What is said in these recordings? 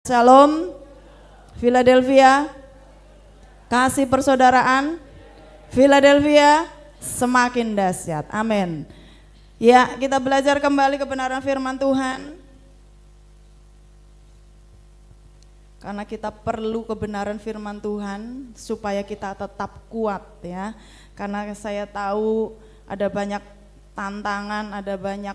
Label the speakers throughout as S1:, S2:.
S1: Shalom, Philadelphia, kasih persaudaraan, Philadelphia semakin dahsyat. Amin. Ya, kita belajar kembali kebenaran firman Tuhan. Karena kita perlu kebenaran firman Tuhan supaya kita tetap kuat ya. Karena saya tahu ada banyak tantangan, ada banyak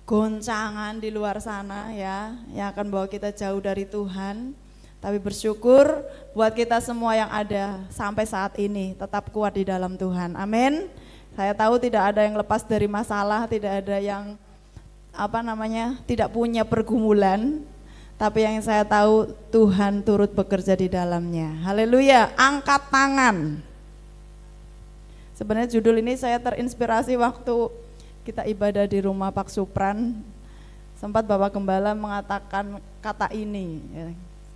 S1: goncangan di luar sana ya, yang akan bawa kita jauh dari Tuhan. Tapi bersyukur buat kita semua yang ada sampai saat ini tetap kuat di dalam Tuhan. Amin. Saya tahu tidak ada yang lepas dari masalah, tidak ada yang tidak punya pergumulan. Tapi yang saya tahu Tuhan turut bekerja di dalamnya. Haleluya. Angkat tangan. Sebenarnya judul ini saya terinspirasi waktu kita ibadah di rumah Pak Supran, sempat Bapak Gembala mengatakan kata ini ya.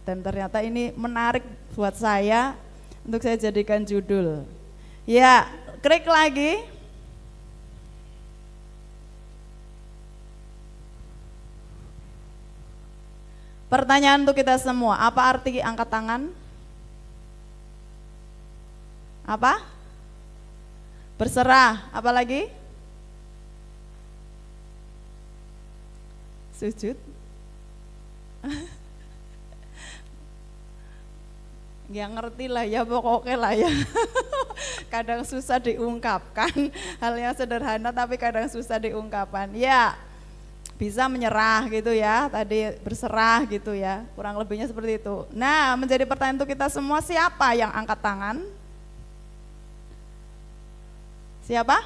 S1: Dan ternyata ini menarik buat saya untuk saya jadikan judul. Ya, klik lagi. Pertanyaan untuk kita semua, apa arti angkat tangan? Apa? Berserah, apa lagi? Sujud. Ya ngerti lah ya, pokoknya lah ya. Kadang susah diungkapkan, hal yang sederhana tapi kadang susah diungkapkan. Ya, bisa menyerah gitu ya, tadi berserah gitu ya, kurang lebihnya seperti itu. Nah, menjadi pertanyaan untuk kita semua, siapa yang angkat tangan? Siapa?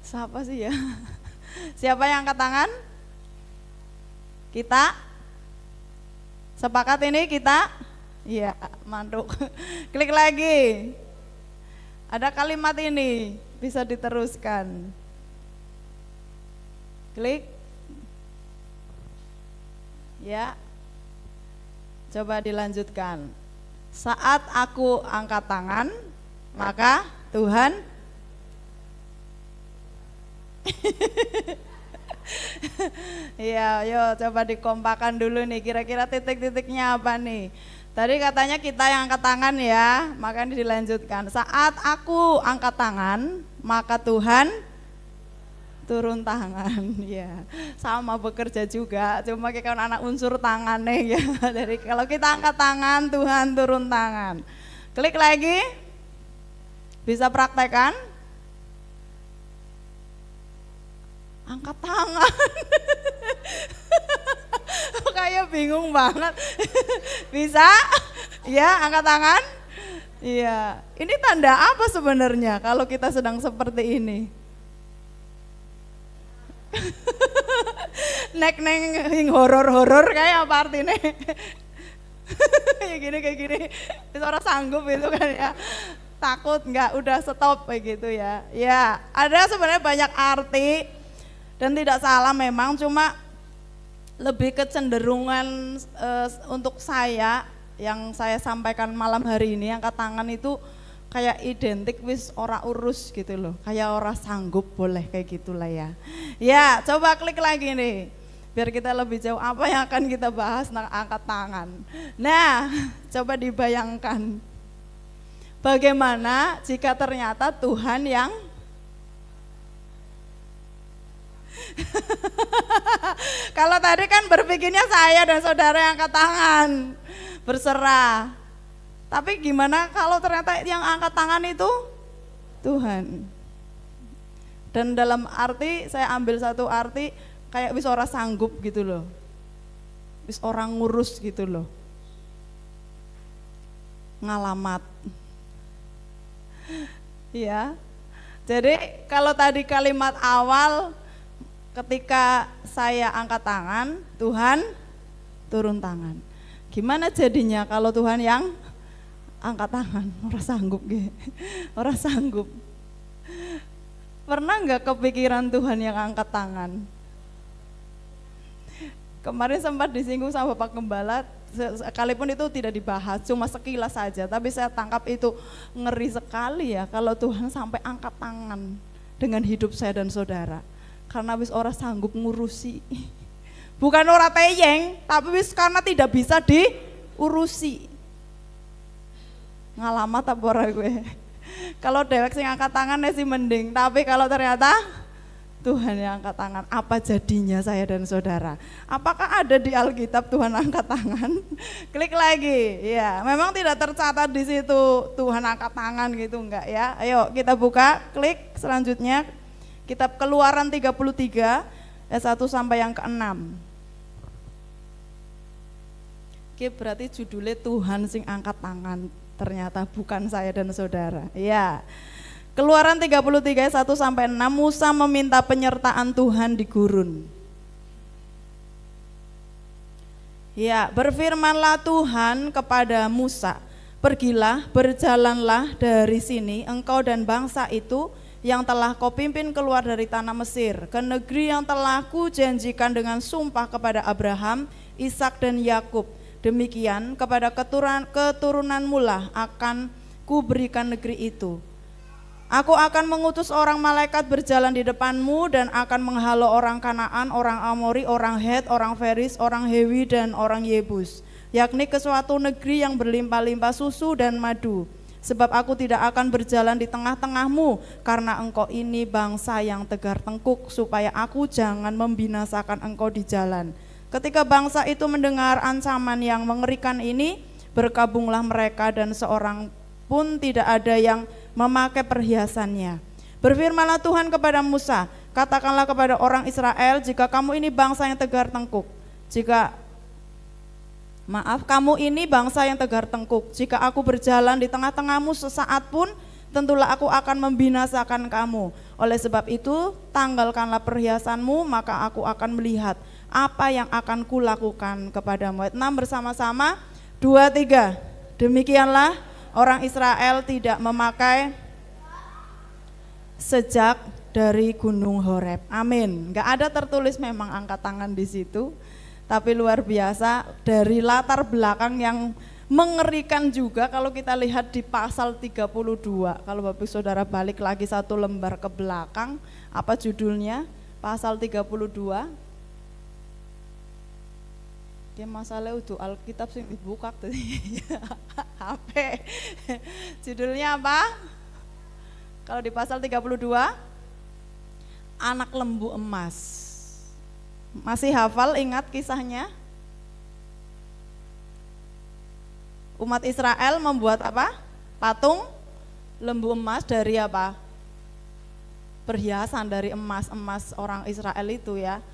S1: Siapa sih ya? Siapa yang angkat tangan? Kita? Sepakat ini kita? Iya, mantuk. Klik lagi. Ada kalimat ini, bisa diteruskan. Klik. Ya. Coba dilanjutkan. Saat aku angkat tangan, maka Tuhan iya, yuk coba dikompakan dulu nih, kira-kira titik-titiknya apa nih. Tadi katanya kita yang angkat tangan ya, makanya dilanjutkan. Saat aku angkat tangan, maka Tuhan turun tangan. Ya, sama bekerja juga, cuma kita kan anak unsur tangannya ya. Jadi kalau kita angkat tangan, Tuhan turun tangan. Klik lagi, bisa praktekkan. Angkat tangan. Kayak bingung banget. Bisa? Ya, angkat tangan. Iya. Ini tanda apa sebenarnya kalau kita sedang seperti ini? Nek horor-horor kayak apa artinya? kayak gini. Orang sanggup itu kan ya. Takut enggak, udah stop kayak gitu ya. Ya, ada sebenarnya banyak arti. Dan tidak salah memang, cuma lebih kecenderungan untuk saya yang saya sampaikan malam hari ini, angkat tangan itu kayak identik wis ora urus gitu loh, kayak ora sanggup, boleh kayak gitulah ya. Ya, coba klik lagi nih, biar kita lebih jauh apa yang akan kita bahas tentang angkat tangan. Nah, coba dibayangkan, bagaimana jika ternyata Tuhan yang kalau tadi kan berpikirnya saya dan saudara yang angkat tangan, berserah. Tapi gimana kalau ternyata yang angkat tangan itu Tuhan? Dan dalam arti, saya ambil satu arti kayak wis orang sanggup gitu loh, wis orang ngurus gitu loh, ngalamat. Ya, jadi kalau tadi kalimat awal, ketika saya angkat tangan, Tuhan turun tangan. Gimana jadinya kalau Tuhan yang angkat tangan? Orang sanggup gitu. Orang sanggup. Pernah nggak kepikiran Tuhan yang angkat tangan? Kemarin sempat disinggung sama Bapak Gembala, sekalipun itu tidak dibahas, cuma sekilas saja. Tapi saya tangkap itu ngeri sekali ya kalau Tuhan sampai angkat tangan dengan hidup saya dan saudara. Karena wis orang sanggup ngurusi, Bukan ora teyeng, tapi wis karena tidak bisa diurusi. Ngalamat apa ora gue. Kalau dewek sing angkat tangan sih mending, tapi kalau ternyata Tuhan yang angkat tangan, apa jadinya saya dan saudara? Apakah ada di Alkitab Tuhan angkat tangan? Klik lagi, ya. Memang tidak tercatat di situ Tuhan angkat tangan gitu, enggak ya? Ayo kita buka, klik selanjutnya Kitab Keluaran 33 ayat 1 sampai yang ke-6. Oke, berarti judulnya Tuhan sing angkat tangan, ternyata bukan saya dan saudara. Ya. Keluaran 33 ayat 1 sampai 6, Musa meminta penyertaan Tuhan di gurun. Ya, berfirmanlah Tuhan kepada Musa, pergilah, berjalanlah dari sini engkau dan bangsa itu yang telah kau pimpin keluar dari tanah Mesir, ke negeri yang telah kujanjikan dengan sumpah kepada Abraham, Ishak dan Yakub. Demikian kepada keturunanmu lah akan kuberikan negeri itu. Aku akan mengutus orang malaikat berjalan di depanmu dan akan menghalau orang Kanaan, orang Amori, orang Het, orang Feris, orang Hewi dan orang Yebus, yakni ke suatu negeri yang berlimpah-limpah susu dan madu. Sebab aku tidak akan berjalan di tengah-tengahmu, karena engkau ini bangsa yang tegar tengkuk, supaya aku jangan membinasakan engkau di jalan. Ketika bangsa itu mendengar ancaman yang mengerikan ini, berkabunglah mereka dan seorang pun tidak ada yang memakai perhiasannya. Berfirmanlah Tuhan kepada Musa, katakanlah kepada orang Israel, jika kamu ini bangsa yang tegar tengkuk, kamu ini bangsa yang tegar tengkuk, jika aku berjalan di tengah-tengahmu sesaat pun, tentulah aku akan membinasakan kamu. Oleh sebab itu, tanggalkanlah perhiasanmu, maka aku akan melihat apa yang akan kulakukan kepadamu. Ayat 6 bersama-sama, 2, 3. Demikianlah orang Israel tidak memakai sejak dari Gunung Horeb. Amin. Enggak ada tertulis memang angkat tangan di situ, tapi luar biasa dari latar belakang yang mengerikan juga kalau kita lihat di pasal 32. Kalau Bapak Saudara balik lagi satu lembar ke belakang, apa judulnya? Pasal 32. Ya masalah itu Alkitab sing dibuka tadi. HP. Judulnya apa? Kalau di pasal 32, anak lembu emas. Masih hafal, ingat kisahnya? Umat Israel membuat apa? Patung lembu emas dari apa? Perhiasan dari emas orang Israel itu ya.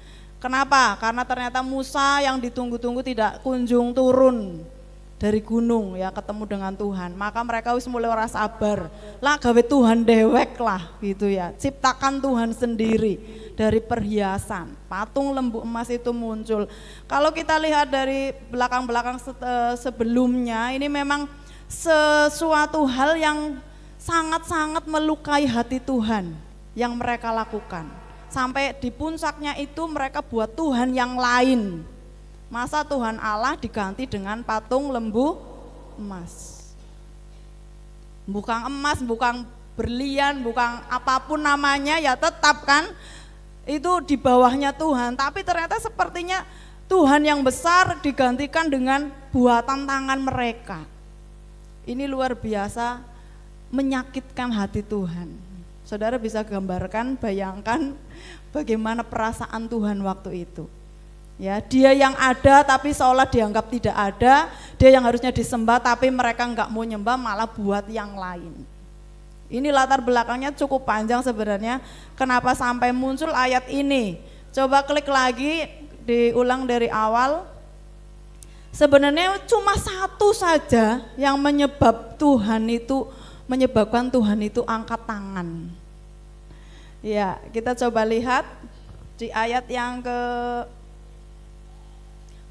S1: Kenapa? Karena ternyata Musa yang ditunggu-tunggu tidak kunjung turun dari gunung ya, ketemu dengan Tuhan. Maka mereka wis mulai ora sabar. Lah gawe Tuhan dewek lah gitu ya. Ciptakan Tuhan sendiri dari perhiasan. Patung lembu emas itu muncul. Kalau kita lihat dari belakang-belakang sebelumnya, ini memang sesuatu hal yang sangat-sangat melukai hati Tuhan yang mereka lakukan. Sampai di puncaknya itu mereka buat Tuhan yang lain. Masa Tuhan Allah diganti dengan patung lembu emas. Bukan emas, bukan berlian, bukan apapun namanya ya tetap kan itu di bawahnya Tuhan. Tapi ternyata sepertinya Tuhan yang besar digantikan dengan buatan tangan mereka. Ini luar biasa menyakitkan hati Tuhan. Saudara bisa gambarkan, bayangkan bagaimana perasaan Tuhan waktu itu. Ya, dia yang ada tapi seolah dianggap tidak ada, dia yang harusnya disembah tapi mereka enggak mau nyembah malah buat yang lain. Ini latar belakangnya cukup panjang sebenarnya. Kenapa sampai muncul ayat ini? Coba klik lagi, diulang dari awal. Sebenarnya cuma satu saja yang menyebabkan Tuhan itu angkat tangan. Ya, kita coba lihat di ayat yang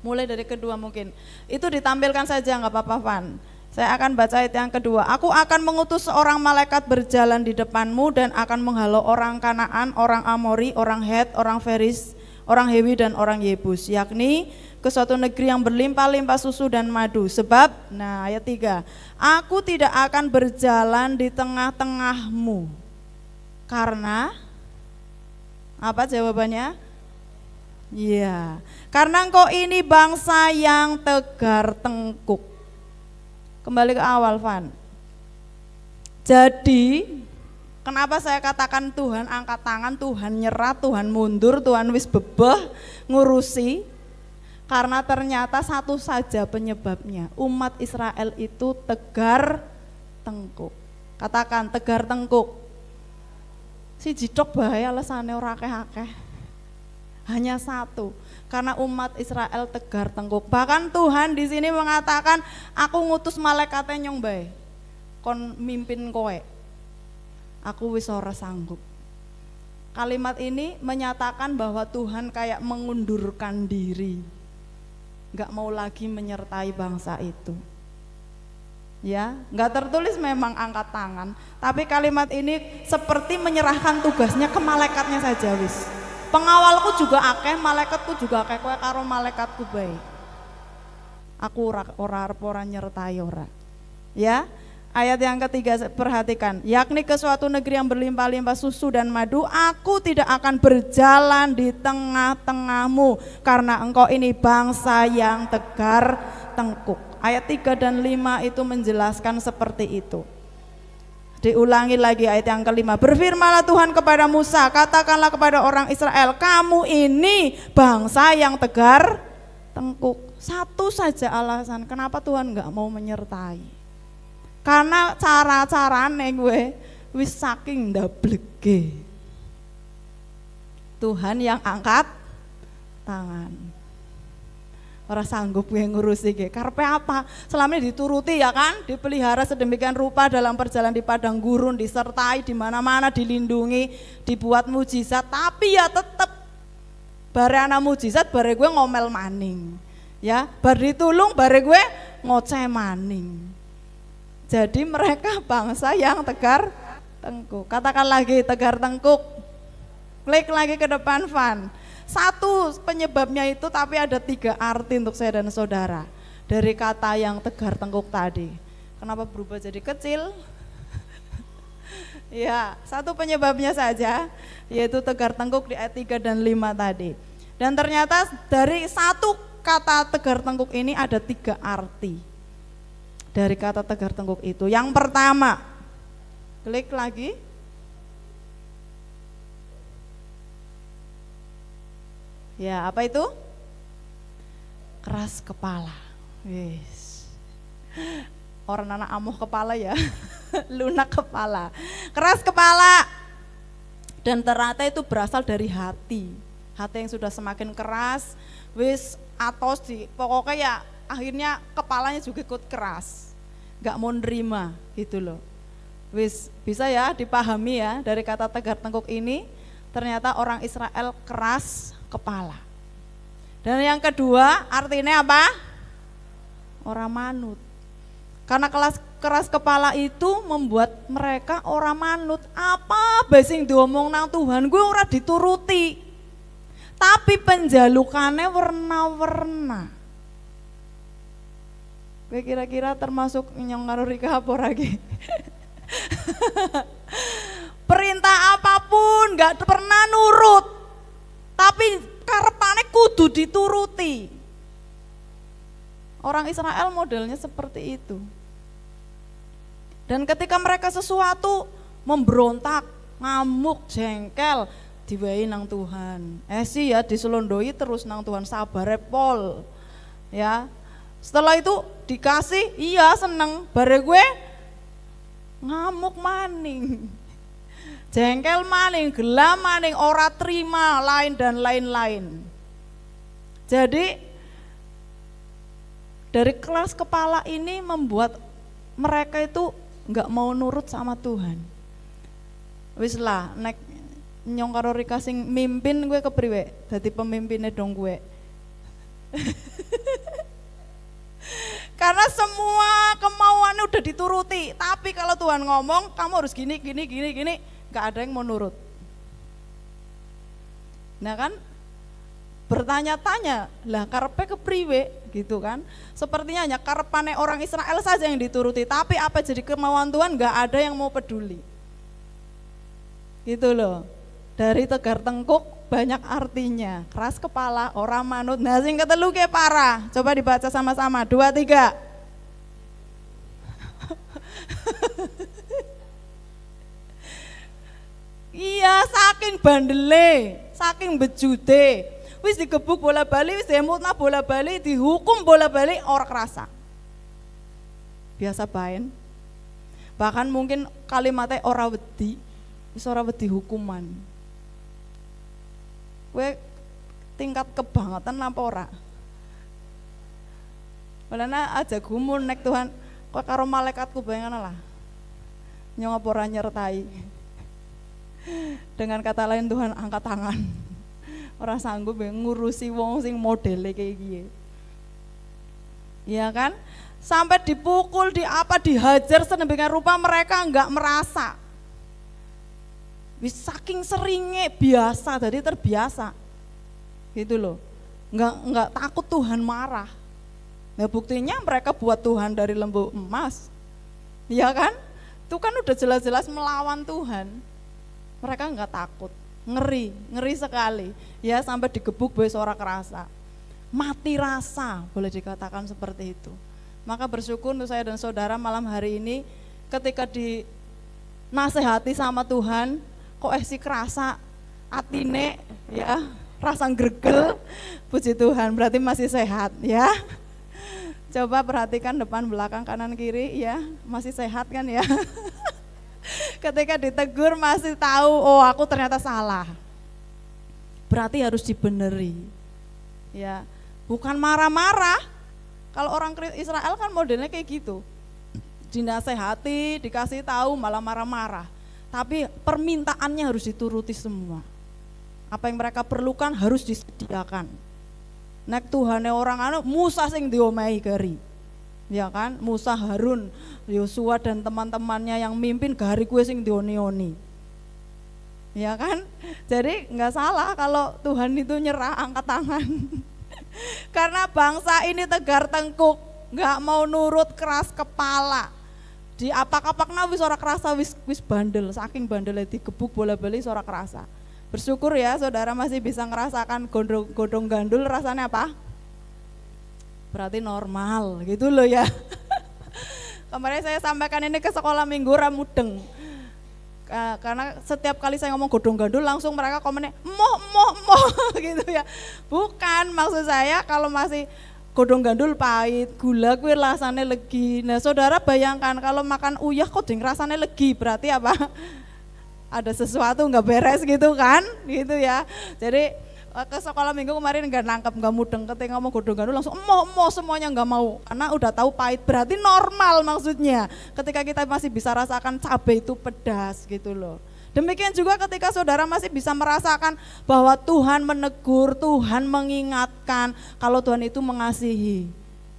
S1: mulai dari kedua mungkin. Itu ditampilkan saja, nggak apa-apa Van. Saya akan baca ayat yang kedua. Aku akan mengutus seorang malaikat berjalan di depanmu dan akan menghalau orang Kanaan, orang Amori, orang Het, orang Feris, orang Hewi dan orang Yebus, yakni ke suatu negeri yang berlimpah-limpah susu dan madu. Sebab, nah ayat 3, aku tidak akan berjalan di tengah-tengahmu. Karena, apa jawabannya? Iya, karena engkau ini bangsa yang tegar tengkuk. Kembali ke awal, Van. Jadi, kenapa saya katakan Tuhan angkat tangan, Tuhan nyerah, Tuhan mundur, Tuhan wis bebeh ngurusi? Karena ternyata satu saja penyebabnya, umat Israel itu tegar tengkuk. Katakan tegar tengkuk. Si jidok bahaya alasannya ora akeh-akeh. Hanya satu, karena umat Israel tegar tengkuk. Bahkan Tuhan di sini mengatakan, aku ngutus malaikatnya nyong bae, kon mimpin kowe. Aku wis ora sanggup. Kalimat ini menyatakan bahwa Tuhan kayak mengundurkan diri, nggak mau lagi menyertai bangsa itu. Ya, nggak tertulis memang angkat tangan, tapi kalimat ini seperti menyerahkan tugasnya ke malaikatnya saja wis. Pengawalku juga akeh, malaikatku juga akeh, kowe karo malaikatku bae. Aku ora nyertai ora. Ya, ayat yang ketiga perhatikan, yakni ke suatu negeri yang berlimpah-limpah susu dan madu, aku tidak akan berjalan di tengah-tengahmu karena engkau ini bangsa yang tegar tengkuk. Ayat 3 dan 5 itu menjelaskan seperti itu. Diulangi lagi ayat yang kelima. Berfirmanlah Tuhan kepada Musa, katakanlah kepada orang Israel, kamu ini bangsa yang tegar tengkuk. Satu saja alasan kenapa Tuhan nggak mau menyertai. Karena cara-carane gue wis saking ndablege. Tuhan yang angkat tangan. Ora sanggup gue ngurusi gue. Karepe apa? Selama ini dituruti ya kan, dipelihara sedemikian rupa dalam perjalanan di padang gurun, disertai di mana-mana, dilindungi, dibuat mujizat, tapi ya tetep bare ana mujizat bare gue ngomel maning. Ya, bar ditulung bare gue ngoceh maning. Jadi mereka bangsa yang tegar tengkuk. Katakan lagi tegar tengkuk. Klik lagi ke depan, Van. Satu penyebabnya itu, tapi ada 3 arti untuk saya dan saudara dari kata yang tegar tengkuk tadi. Kenapa berubah jadi kecil? Ya, satu penyebabnya saja, yaitu tegar tengkuk di ayat 3 dan 5 tadi. Dan ternyata dari satu kata tegar tengkuk ini ada 3 arti dari kata tegar tengkuk itu. Yang pertama, klik lagi. Ya, apa itu? Keras kepala. Yes. Orang anak amoh kepala ya. Lunak kepala. Keras kepala. Dan ternyata itu berasal dari hati. Hati yang sudah semakin keras, wis atos di pokoknya ya akhirnya kepalanya juga ikut keras. Gak mau nerima gitu loh. Wis bisa ya dipahami ya dari kata tegar tengkuk ini, ternyata orang Israel keras kepala. Dan yang kedua artinya apa? Orang manut. Karena keras kepala itu membuat mereka orang manut. Apa basing diomong nang Tuhan gue ora dituruti. Tapi penjalukannya warna-warna. Gue kira-kira termasuk nyong karo Rika apa lagi? Perintah apapun gak pernah nurut. Tapi karepane kudu dituruti. Orang Israel modelnya seperti itu. Dan ketika mereka sesuatu memberontak, ngamuk, jengkel, diwehi nang Tuhan. Sih ya diselondoi terus nang Tuhan, sabar pol. Ya. Setelah itu dikasih, iya seneng, bare gue ngamuk maning. Jengkel maning, gelam maning, ora terima, lain dan lain-lain. Jadi dari keras kepala ini membuat mereka itu enggak mau nurut sama Tuhan. Wis lah, nek nyong karo Rika sing mimpin gue kepriwe, dadi pemimpinnya dong gue. Karena semua kemauannya udah dituruti, tapi kalau Tuhan ngomong kamu harus gini, gak ada yang mau nurut. Nah kan bertanya-tanya, lah karepe kepriwe gitu kan. Sepertinya hanya karepane orang Israel saja yang dituruti, tapi apa jadi kemauan Tuhan gak ada yang mau peduli. Gitu loh. Dari tegar tengkuk banyak artinya. Keras kepala, ora manut. Nah sing ketelu ke parah. Coba dibaca sama-sama. 2, 3. Iya, saking bandele, saking bejute. Wis digebuk bola-bali, wis diemutna bola-bali, dihukum bola-bali ora kerasa. Biasa baen. Bahkan mungkin kalimatnya ora wedi, wis ora wedi hukuman. Kowe tingkat kebangetan apa ora? Walana aja gumun nek Tuhan, kok karo malaikatku bayangan lah. Nyong apa ora nyertai. Dengan kata lain Tuhan angkat tangan. Ora sanggup ngurusi wong sing modele kayak gini. Iya kan? Sampai dipukul, dihajar sedemikian rupa mereka enggak merasa. Saking seringnya biasa, jadi terbiasa, gitu loh. Enggak takut Tuhan marah. Nah buktinya mereka buat Tuhan dari lembu emas, ya kan? Itu kan udah jelas-jelas melawan Tuhan. Mereka enggak takut, ngeri sekali. Ya sampai digebuk boy suara kerasa, mati rasa boleh dikatakan seperti itu. Maka bersyukur untuk saya dan saudara malam hari ini ketika dinasehati sama Tuhan. Kok si kerasa atine ya rasa gregel, puji Tuhan berarti masih sehat ya. Coba perhatikan depan belakang kanan kiri ya, masih sehat kan ya. Ketika ditegur masih tahu oh aku ternyata salah, berarti harus dibeneri ya, bukan marah-marah. Kalau orang Israel kan modelnya kayak gitu, dinasehati dikasih tahu malah marah-marah. Tapi permintaannya harus dituruti semua. Apa yang mereka perlukan harus disediakan. Nek Tuhane orang Musa sing diomahi gari. Ya kan? Musa, Harun, Yosua dan teman-temannya yang mimpin gari kue sing dioni-oni. Ya kan? Jadi enggak salah kalau Tuhan itu nyerah angkat tangan. Karena bangsa ini tegar tengkuk, enggak mau nurut, keras kepala. Di apak-apakna wis ora kerasa, wis bandel, saking bandelnya digebuk bola-bali ora kerasa. Bersyukur ya saudara masih bisa ngerasakan godong gandul rasanya apa? Berarti normal gitu loh ya. Kemarin saya sampaikan ini ke sekolah minggu ramudeng. Karena setiap kali saya ngomong godong gandul langsung mereka komennya moh gitu ya. Bukan, maksud saya kalau masih godong gandul pahit, gula kuwi rasane legi. Nah, saudara bayangkan kalau makan uyah kok ding rasane legi, berarti apa? Ada sesuatu enggak beres gitu kan? Gitu ya. Jadi ke sekolah minggu kemarin enggak nangkep, enggak mudeng ketika ngomong godong gandul langsung emoh semuanya enggak mau. Karena udah tahu pahit, berarti normal maksudnya. Ketika kita masih bisa rasakan cabai itu pedas gitu loh. Demikian juga ketika saudara masih bisa merasakan bahwa Tuhan menegur, Tuhan mengingatkan, kalau Tuhan itu mengasihi.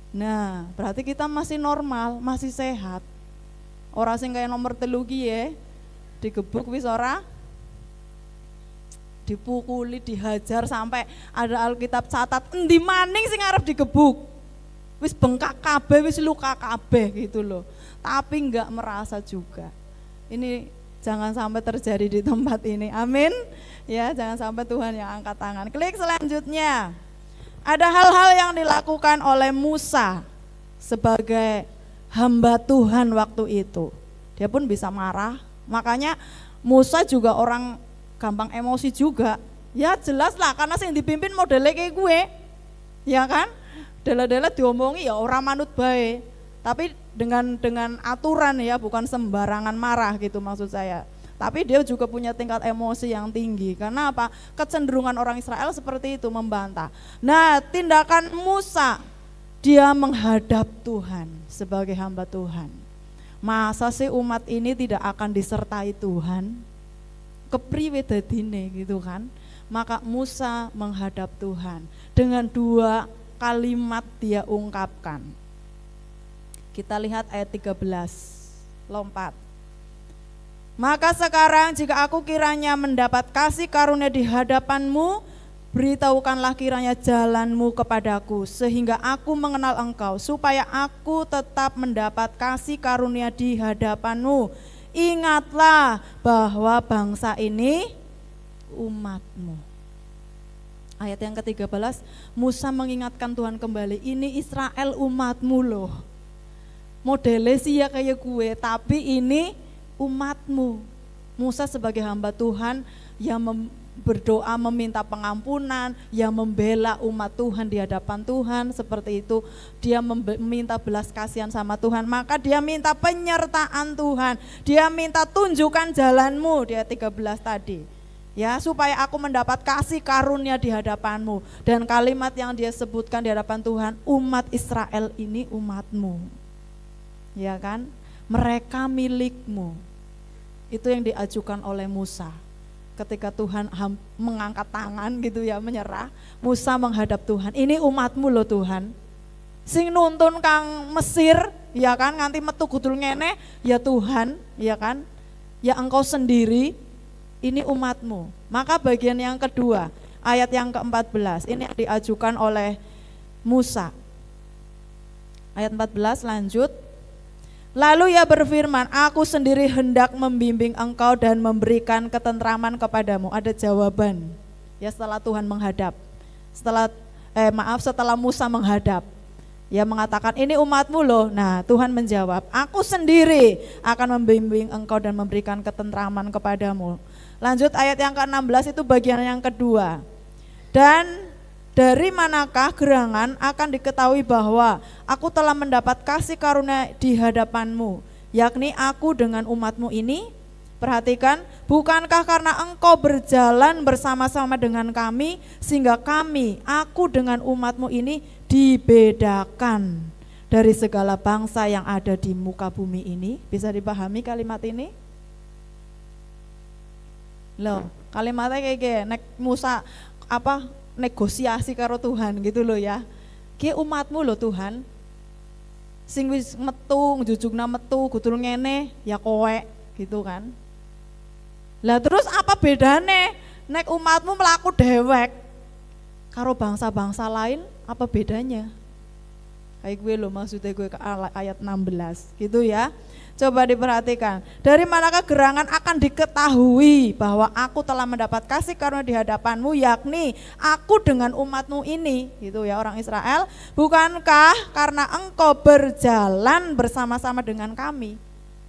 S1: Nah, berarti kita masih normal, masih sehat. Orang sing kayak nomor 3 ya, digebuk wis ora, dipukuli, dihajar sampai ada Alkitab catat endi maning sing arep digebuk. Wis bengkak kabeh, wis luka kabeh gitu loh. Tapi enggak merasa juga. Ini jangan sampai terjadi di tempat ini, amin. Ya, jangan sampai Tuhan yang angkat tangan. Klik selanjutnya. Ada hal-hal yang dilakukan oleh Musa sebagai hamba Tuhan waktu itu. Dia pun bisa marah. Makanya Musa juga orang gampang emosi juga. Ya jelas lah, karena sing dipimpin modelnya kayak gue. Ya kan? Dela-dela diomongi ya orang manut bae. Tapi dengan aturan ya, bukan sembarangan marah gitu maksud saya. Tapi dia juga punya tingkat emosi yang tinggi. Karena apa? Kecenderungan orang Israel seperti itu, membantah. Nah, tindakan Musa, dia menghadap Tuhan sebagai hamba Tuhan. Masa sih umat ini tidak akan disertai Tuhan? Kepriwe dadine gitu kan? Maka Musa menghadap Tuhan. Dengan 2 kalimat dia ungkapkan. Kita lihat ayat 13, lompat. Maka sekarang jika aku kiranya mendapat kasih karunia di hadapanmu, beritahukanlah kiranya jalanmu kepadaku, sehingga aku mengenal engkau, supaya aku tetap mendapat kasih karunia di hadapanmu. Ingatlah bahwa bangsa ini umatmu. Ayat yang ke-13, Musa mengingatkan Tuhan kembali, ini Israel umatmu loh. Modelnya sih ya kayak gue, tapi ini umatmu. Musa sebagai hamba Tuhan yang berdoa meminta pengampunan, yang membela umat Tuhan di hadapan Tuhan, seperti itu. Dia meminta belas kasihan sama Tuhan, maka dia minta penyertaan Tuhan. Dia minta tunjukkan jalanmu, dia 13 tadi. Ya, supaya aku mendapat kasih karunia di hadapanmu. Dan kalimat yang dia sebutkan di hadapan Tuhan, umat Israel ini umatmu. Ya kan? Mereka milikmu. Itu yang diajukan oleh Musa. Ketika Tuhan mengangkat tangan gitu ya, menyerah, Musa menghadap Tuhan. Ini umatmu loh Tuhan. Sing nuntun kang Mesir, ya kan, nganti metu gudul ngene, ya Tuhan, ya kan? Ya engkau sendiri, ini umatmu. Maka bagian yang kedua, ayat yang ke-14, ini yang diajukan oleh Musa. Ayat 14 lanjut. Lalu ia berfirman, aku sendiri hendak membimbing engkau dan memberikan ketentraman kepadamu. Ada jawaban. Ya, setelah Tuhan menghadap. Setelah Musa menghadap. Ya, mengatakan ini umatmu loh. Nah, Tuhan menjawab, aku sendiri akan membimbing engkau dan memberikan ketentraman kepadamu. Lanjut ayat yang ke-16, itu bagian yang kedua. Dan dari manakah gerangan akan diketahui bahwa aku telah mendapat kasih karunia di hadapanmu, yakni aku dengan umatmu ini. Perhatikan, bukankah karena engkau berjalan bersama-sama dengan kami, sehingga aku dengan umatmu ini dibedakan dari segala bangsa yang ada di muka bumi ini. Bisa dipahami kalimat ini? Loh, kalimatnya kayak gini, nek Musa negosiasi karo Tuhan gitu loh ya. Ki umatmu loh Tuhan. Sing wis metu, njujugna metu, kudu ngene ya kowe gitu kan. Lah terus apa bedane nek umatmu melaku dewek karo bangsa-bangsa lain, apa bedanya? Kayak gue loh, maksudnya gue ke ayat 16 gitu ya. Coba diperhatikan, dari manakah gerangan akan diketahui bahwa aku telah mendapat kasih karunia di hadapanmu, yakni aku dengan umatmu ini, gitu ya orang Israel. Bukankah karena engkau berjalan bersama-sama dengan kami,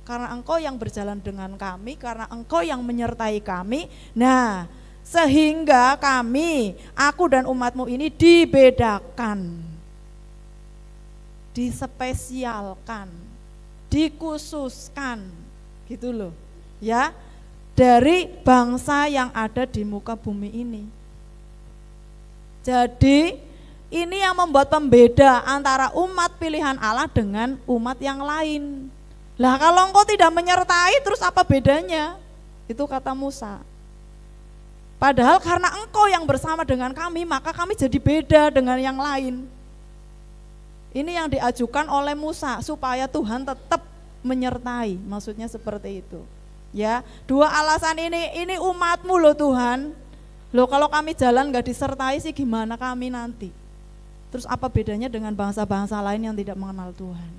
S1: karena engkau yang berjalan dengan kami, karena engkau yang menyertai kami, nah sehingga aku dan umatmu ini dibedakan, dispesialkan, dikhususkan gitu loh ya, dari bangsa yang ada di muka bumi ini. Jadi ini yang membuat pembeda antara umat pilihan Allah dengan umat yang lain. Lah kalau engkau tidak menyertai, terus apa bedanya? Itu kata Musa. Padahal karena engkau yang bersama dengan kami, maka kami jadi beda dengan yang lain. Ini yang diajukan oleh Musa supaya Tuhan tetap menyertai, maksudnya seperti itu. Ya, dua alasan ini umatmu loh Tuhan. Loh kalau kami jalan gak disertai sih gimana kami nanti? Terus apa bedanya dengan bangsa-bangsa lain yang tidak mengenal Tuhan?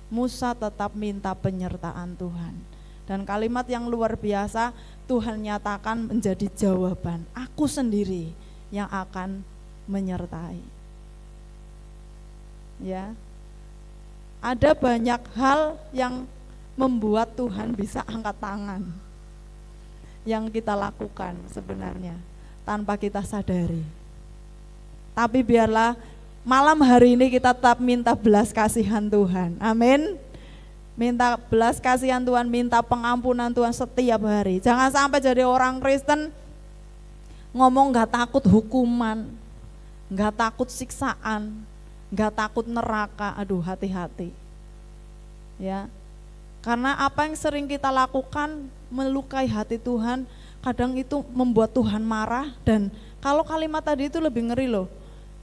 S1: Musa tetap minta penyertaan Tuhan. Dan kalimat yang luar biasa Tuhan nyatakan menjadi jawaban, aku sendiri yang akan menyertai. Ya, ada banyak hal yang membuat Tuhan bisa angkat tangan, yang kita lakukan sebenarnya tanpa kita sadari. Tapi biarlah malam hari ini kita tetap minta belas kasihan Tuhan, amin. Minta belas kasihan Tuhan, minta pengampunan Tuhan setiap hari. Jangan sampai jadi orang Kristen ngomong gak takut hukuman, gak takut siksaan, gak takut neraka. Aduh, hati-hati ya, karena apa yang sering kita lakukan melukai hati Tuhan. Kadang itu membuat Tuhan marah. Dan kalau kalimat tadi itu lebih ngeri loh.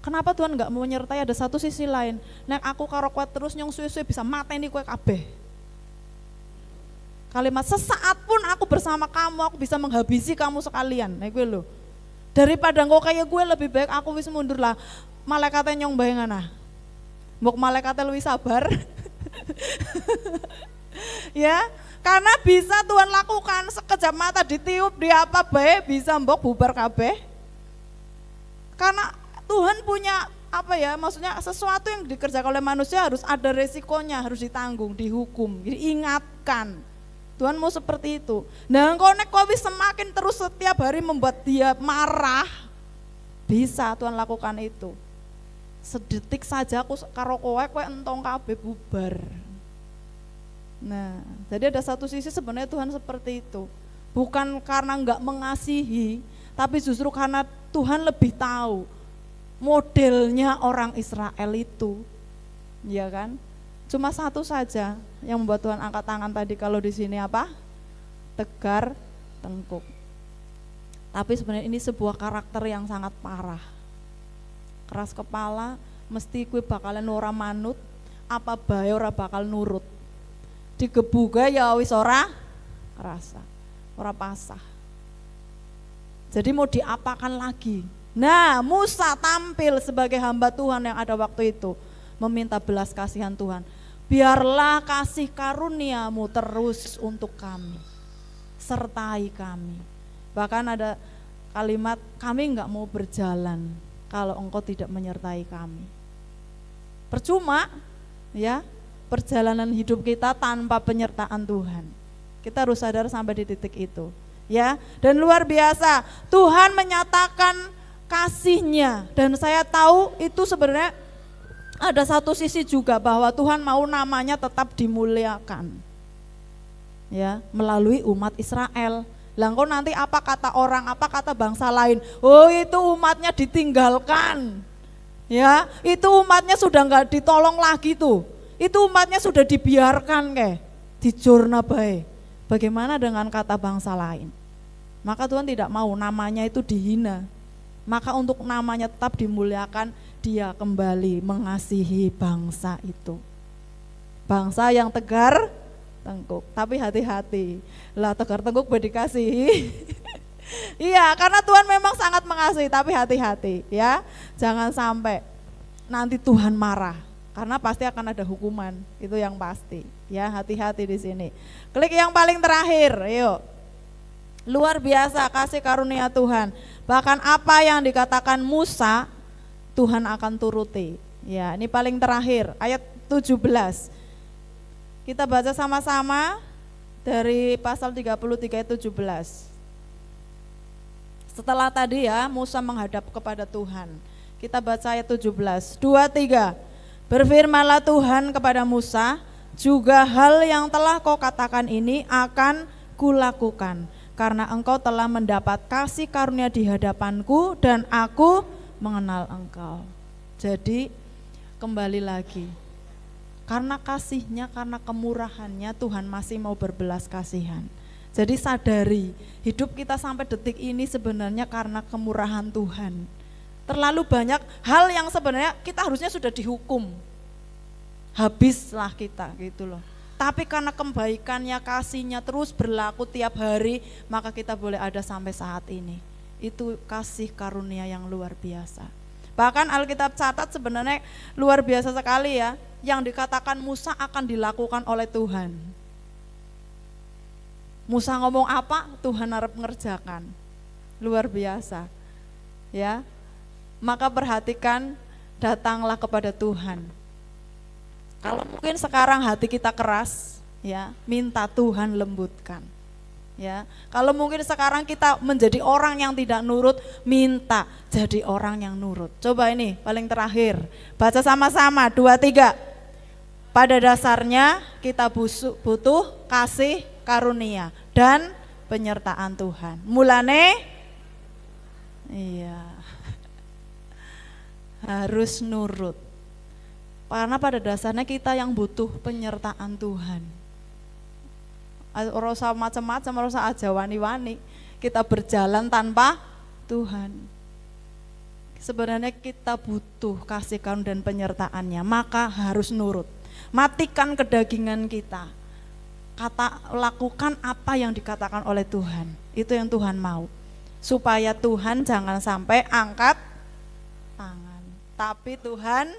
S1: Kenapa Tuhan gak mau menyertai? Ada satu sisi lain, nek aku karo kowe terus nyong suwe-suwe bisa mateni kowe kabeh. Kalimat sesaat pun aku bersama kamu, aku bisa menghabisi kamu sekalian. Nah gue loh, daripada engkau kayak gue, lebih baik aku wis mundur lah. Malaikatnya nyong bayangana, mbok malaikatnya lebih sabar. Ya, karena bisa Tuhan lakukan sekejap mata, ditiup di apa bae bisa mbok bubar kabeh. Karena Tuhan punya maksudnya sesuatu yang dikerjakan oleh manusia harus ada resikonya, harus ditanggung, dihukum, diingatkan. Tuhan mau seperti itu. Nah, engkau nek kowe semakin terus setiap hari membuat dia marah, bisa Tuhan lakukan itu. Sedetik saja aku karo kowe entong kabeh bubar. Nah, jadi ada satu sisi sebenarnya Tuhan seperti itu. Bukan karena enggak mengasihi, tapi justru karena Tuhan lebih tahu modelnya orang Israel itu, ya kan? Cuma satu saja yang membuat Tuhan angkat tangan tadi, kalau di sini apa? Tegar tengkuk. Tapi sebenarnya ini sebuah karakter yang sangat parah. Keras kepala, mesti kue bakalan ora manut, apa bae ora bakal nurut. Digebuga ya wis ora rasa, ora pasah. Jadi mau diapakan lagi? Nah, Musa tampil sebagai hamba Tuhan yang ada waktu itu, meminta belas kasihan Tuhan. Biarlah kasih karuniamu terus untuk kami, sertai kami. Bahkan ada kalimat, kami enggak mau berjalan kalau engkau tidak menyertai kami. Percuma ya perjalanan hidup kita tanpa penyertaan Tuhan. Kita harus sadar sampai di titik itu. Ya, dan luar biasa Tuhan menyatakan kasihnya, dan saya tahu itu sebenarnya ada satu sisi juga bahwa Tuhan mau namanya tetap dimuliakan, ya, melalui umat Israel. Lah kok nanti apa kata orang, apa kata bangsa lain? Oh, itu umatnya ditinggalkan, ya, itu umatnya sudah nggak ditolong lagi tuh, itu umatnya sudah dibiarkan kayak dijurna bae. Bagaimana dengan kata bangsa lain? Maka Tuhan tidak mau namanya itu dihina. Maka untuk namanya tetap dimuliakan, dia kembali mengasihi bangsa itu. Bangsa yang tegar tengkuk, tapi hati-hati. Lah tegar tengkuk berdikasihi. Iya, karena Tuhan memang sangat mengasihi, tapi hati-hati ya. Jangan sampai nanti Tuhan marah, karena pasti akan ada hukuman, itu yang pasti. Ya, hati-hati di sini. Klik yang paling terakhir, yuk. Luar biasa kasih karunia Tuhan. Bahkan apa yang dikatakan Musa, Tuhan akan turuti. Ya, ini paling terakhir, ayat 17. Kita baca sama-sama dari pasal 33 ayat 17. Setelah tadi ya, Musa menghadap kepada Tuhan. Kita baca ayat 17. 2, 3. Berfirmanlah Tuhan kepada Musa, juga hal yang telah kau katakan ini akan kulakukan, karena engkau telah mendapat kasih karunia di hadapanku dan aku mengenal engkau. Jadi kembali lagi, karena kasihnya, karena kemurahannya Tuhan masih mau berbelas kasihan. Jadi sadari hidup kita sampai detik ini sebenarnya karena kemurahan Tuhan. Terlalu banyak hal yang sebenarnya kita harusnya sudah dihukum, habislah kita gitu loh. Tapi karena kebaikannya, kasihnya terus berlaku tiap hari, maka kita boleh ada sampai saat ini. Itu kasih karunia yang luar biasa. Bahkan Alkitab catat sebenarnya luar biasa sekali ya, yang dikatakan Musa akan dilakukan oleh Tuhan. Musa ngomong apa, Tuhan harap mengerjakan. Luar biasa. Ya. Maka perhatikan, datanglah kepada Tuhan. Kalau mungkin sekarang hati kita keras, ya, minta Tuhan lembutkan. Ya, kalau mungkin sekarang kita menjadi orang yang tidak nurut, minta jadi orang yang nurut. Coba ini paling terakhir, baca sama-sama 2, 3. Pada dasarnya kita butuh kasih karunia dan penyertaan Tuhan. Mulane, iya, harus nurut. Karena pada dasarnya kita yang butuh penyertaan Tuhan. Rasa macam-macam, rasa aja wani-wani. Kita berjalan tanpa Tuhan. Sebenarnya kita butuh kasih karunia dan penyertaannya, maka harus nurut. Matikan kedagingan kita. Lakukan apa yang dikatakan oleh Tuhan. Itu yang Tuhan mau. Supaya Tuhan jangan sampai angkat tangan, tapi Tuhan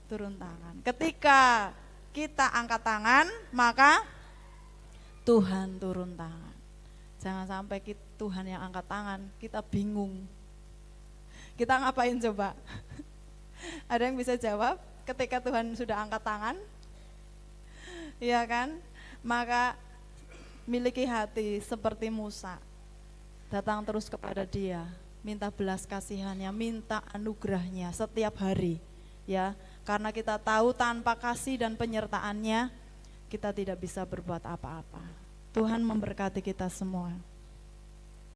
S1: turun tangan. Ketika kita angkat tangan, maka Tuhan turun tangan. Jangan sampai Tuhan yang angkat tangan, kita bingung. Kita ngapain coba? Ada yang bisa jawab ketika Tuhan sudah angkat tangan? Iya kan? Maka miliki hati seperti Musa. Datang terus kepada Dia, minta belas kasihannya, minta anugerahnya setiap hari. Ya, karena kita tahu tanpa kasih dan penyertaannya kita tidak bisa berbuat apa-apa. Tuhan memberkati kita semua.